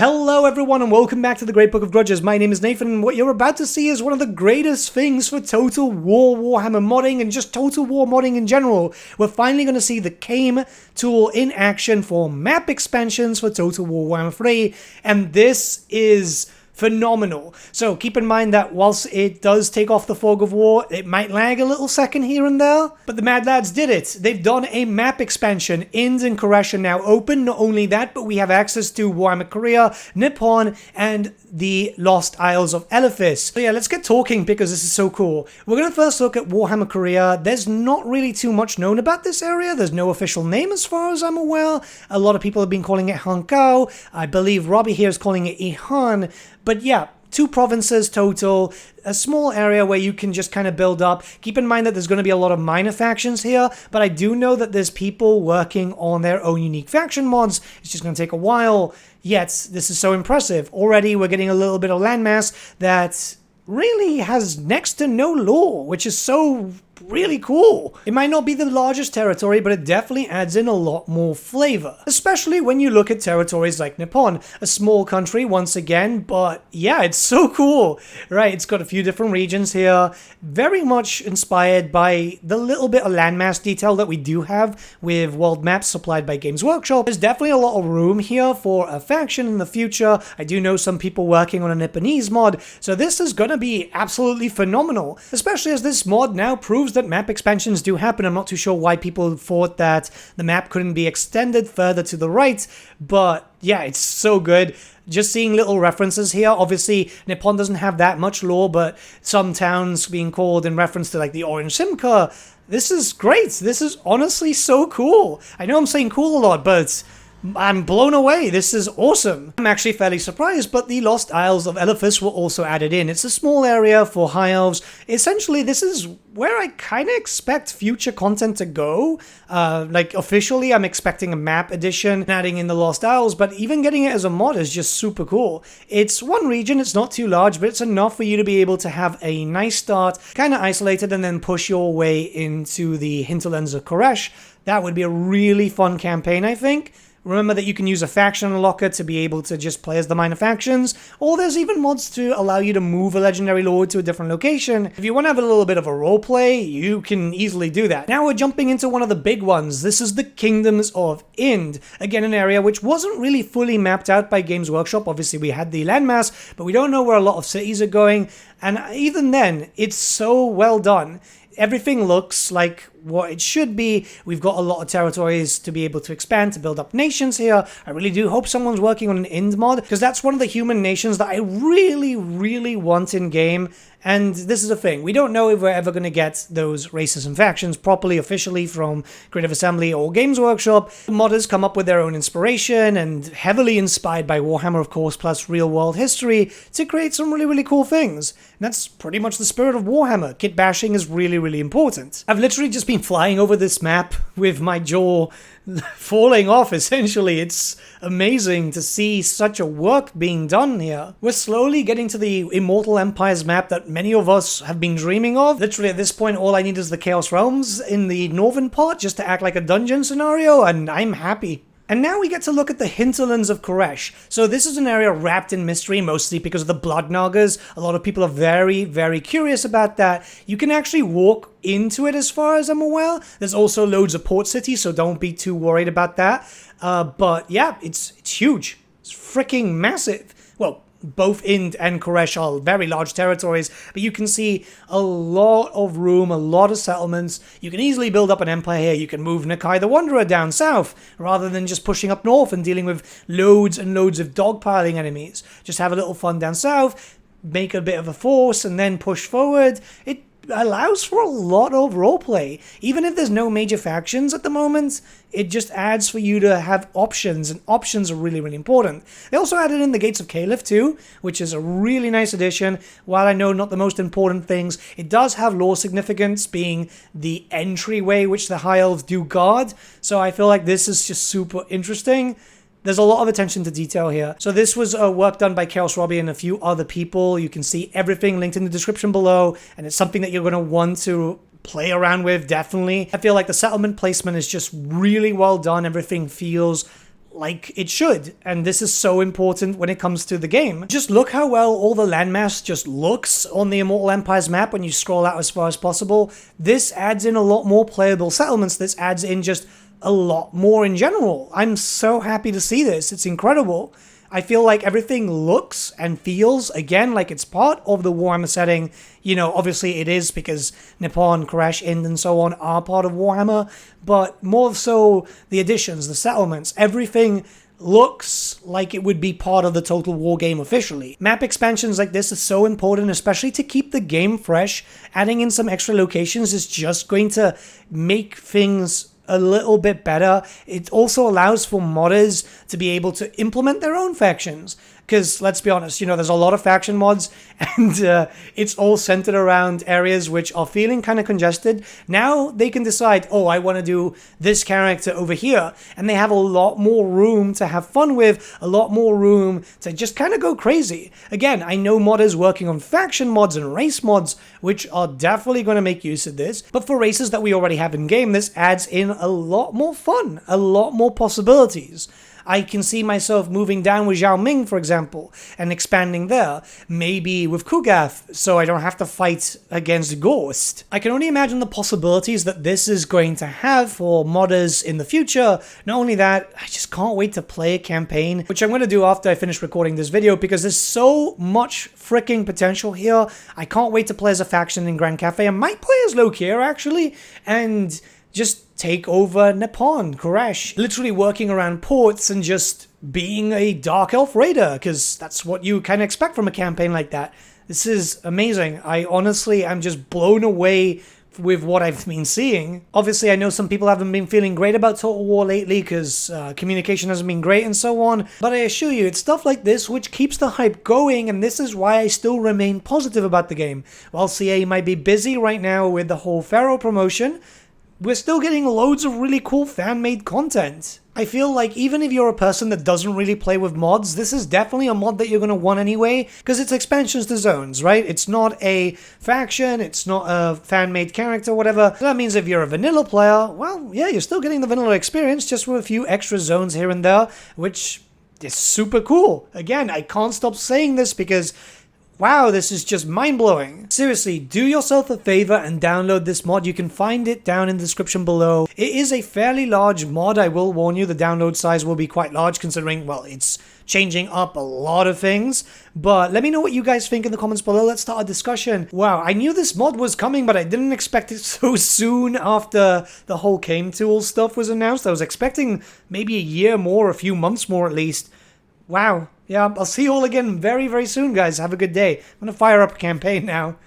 Hello everyone and welcome back to the Great Book of Grudges. My name is Nathan and what you're about to see is one of the greatest things for Total War Warhammer modding and just Total War modding in general. We're finally going to see the Came tool in action for map expansions for Total War Warhammer 3, and this is phenomenal. So keep in mind that whilst it does take off the fog of war, it might lag a little second here and there, but the Mad Lads did it. They've done a map expansion. Ind and Khuresh are now open. Not only that, but we have access to Warhammer Korea, Nippon, and the Lost Isles of Elephas. So yeah, let's get talking because this is so cool. We're going to first look at Warhammer Korea. There's not really too much known about this area. There's no official name as far as I'm aware. A lot of people have been calling it Hankau. I believe Robbie here is calling it Ihan. But yeah, 2 provinces total, a small area where you can just kind of build up. Keep in mind that there's going to be a lot of minor factions here, but I do know that there's people working on their own unique faction mods. It's just going to take a while, yet this is so impressive. Already we're getting a little bit of landmass that really has next to no lore, which is so really cool. It might not be the largest territory, but it definitely adds in a lot more flavor, especially when you look at territories like Nippon, a small country once again, but yeah, it's so cool, right? It's got a few different regions here, very much inspired by the little bit of landmass detail that we do have with world maps supplied by Games Workshop. There's definitely a lot of room here for a faction in the future. I do know some people working on a Nipponese mod, so this is going to be absolutely phenomenal, especially as this mod now proves that map expansions do happen. I'm not too sure why people thought that the map couldn't be extended further to the right, but yeah, it's so good. Just seeing little references here. Obviously, Nippon doesn't have that much lore, but some towns being called in reference to like the Orange Simca. This is great. This is honestly so cool. I know I'm saying cool a lot, but I'm blown away. This is awesome. I'm actually fairly surprised, but the Lost Isles of Elephas were also added in. It's a small area for High Elves. Essentially, this is where I kind of expect future content to go. Like, officially, I'm expecting a map edition, adding in the Lost Isles, but even getting it as a mod is just super cool. It's one region, it's not too large, but it's enough for you to be able to have a nice start, kind of isolated, and then push your way into the hinterlands of Khuresh. That would be a really fun campaign, I think. Remember that you can use a faction unlocker to be able to just play as the minor factions, or there's even mods to allow you to move a legendary lord to a different location. If you want to have a little bit of a roleplay, you can easily do that. Now we're jumping into one of the big ones. This is the Kingdoms of Ind. Again, an area which wasn't really fully mapped out by Games Workshop. Obviously, we had the landmass, but we don't know where a lot of cities are going, and even then, it's so well done. Everything looks like what it should be. We've got a lot of territories to be able to expand, to build up nations here. I really do hope someone's working on an Ind mod, because that's one of the human nations that I really, really want in game. And this is the thing, we don't know if we're ever going to get those races and factions properly, officially from Creative Assembly or Games Workshop. The modders come up with their own inspiration, and heavily inspired by Warhammer, of course, plus real-world history, to create some really, really cool things. And that's pretty much the spirit of Warhammer. Kit bashing is really, really important. I've literally just been flying over this map with my jaw falling off, essentially. It's amazing to see such a work being done here. We're slowly getting to the Immortal Empires map that many of us have been dreaming of. Literally at this point, all I need is the Chaos Realms in the northern part just to act like a dungeon scenario, and I'm happy. And now we get to look at the hinterlands of Khuresh. So this is an area wrapped in mystery, mostly because of the Blood Nagas. A lot of people are very, very curious about that. You can actually walk into it as far as I'm aware. There's also loads of port cities, so don't be too worried about that. But yeah, it's huge. It's freaking massive. Well, both Ind and Khuresh are very large territories, but you can see a lot of room, a lot of settlements. You can easily build up an empire here. You can move Nakai the Wanderer down south, rather than just pushing up north and dealing with loads and loads of dogpiling enemies. Just have a little fun down south, make a bit of a force, and then push forward. It allows for a lot of roleplay. Even if there's no major factions at the moment, it just adds for you to have options, and options are really, really important. They also added in the Gates of Caliph too, which is a really nice addition. While I know not the most important things, it does have lore significance, being the entryway which the High Elves do guard, so I feel like this is just super interesting. There's a lot of attention to detail here. So this was work done by Chaos Robbie and a few other people. You can see everything linked in the description below, and it's something that you're going to want to play around with, definitely. I feel like the settlement placement is just really well done. Everything feels like it should, and this is so important when it comes to the game. Just look how well all the landmass just looks on the Immortal Empires map when you scroll out as far as possible. This adds in a lot more playable settlements. This adds in just a lot more in general. I'm so happy to see this. It's incredible. I feel like everything looks and feels, again, like it's part of the Warhammer setting. You know, obviously it is because Nippon, Khuresh, Ind, and so on are part of Warhammer, but more so the additions, the settlements, everything looks like it would be part of the Total War game officially. Map expansions like this are so important, especially to keep the game fresh. Adding in some extra locations is just going to make things a little bit better. It also allows for modders to be able to implement their own factions. Because, let's be honest, you know, there's a lot of faction mods, and it's all centered around areas which are feeling kind of congested. Now they can decide, oh, I want to do this character over here, and they have a lot more room to have fun with, a lot more room to just kind of go crazy. Again, I know modders working on faction mods and race mods, which are definitely going to make use of this, but for races that we already have in-game, this adds in a lot more fun, a lot more possibilities. I can see myself moving down with Zhao Ming, for example, and expanding there. Maybe with Kugath, so I don't have to fight against Ghost. I can only imagine the possibilities that this is going to have for modders in the future. Not only that, I just can't wait to play a campaign, which I'm going to do after I finish recording this video, because there's so much freaking potential here. I can't wait to play as a faction in Grand Cafe. I might play as Lokir, actually, and just take over Nippon, Khuresh, literally working around ports and just being a Dark Elf Raider, because that's what you kind of expect from a campaign like that. This is amazing. I honestly am just blown away with what I've been seeing. Obviously, I know some people haven't been feeling great about Total War lately because communication hasn't been great and so on, but I assure you, it's stuff like this which keeps the hype going, and this is why I still remain positive about the game. While CA might be busy right now with the whole Pharaoh promotion, we're still getting loads of really cool fan-made content. I feel like even if you're a person that doesn't really play with mods, this is definitely a mod that you're going to want anyway, because it's expansions to zones, right? It's not a faction, it's not a fan-made character, whatever. That means if you're a vanilla player, well, yeah, you're still getting the vanilla experience, just with a few extra zones here and there, which is super cool. Again, I can't stop saying this because wow, this is just mind-blowing. Seriously, do yourself a favor and download this mod. You can find it down in the description below. It is a fairly large mod, I will warn you. The download size will be quite large considering, well, it's changing up a lot of things. But let me know what you guys think in the comments below. Let's start a discussion. Wow, I knew this mod was coming, but I didn't expect it so soon after the whole Game Tool stuff was announced. I was expecting maybe a year more, a few months more at least. Wow. Yeah, I'll see you all again very, very soon, guys. Have a good day. I'm going to fire up a campaign now.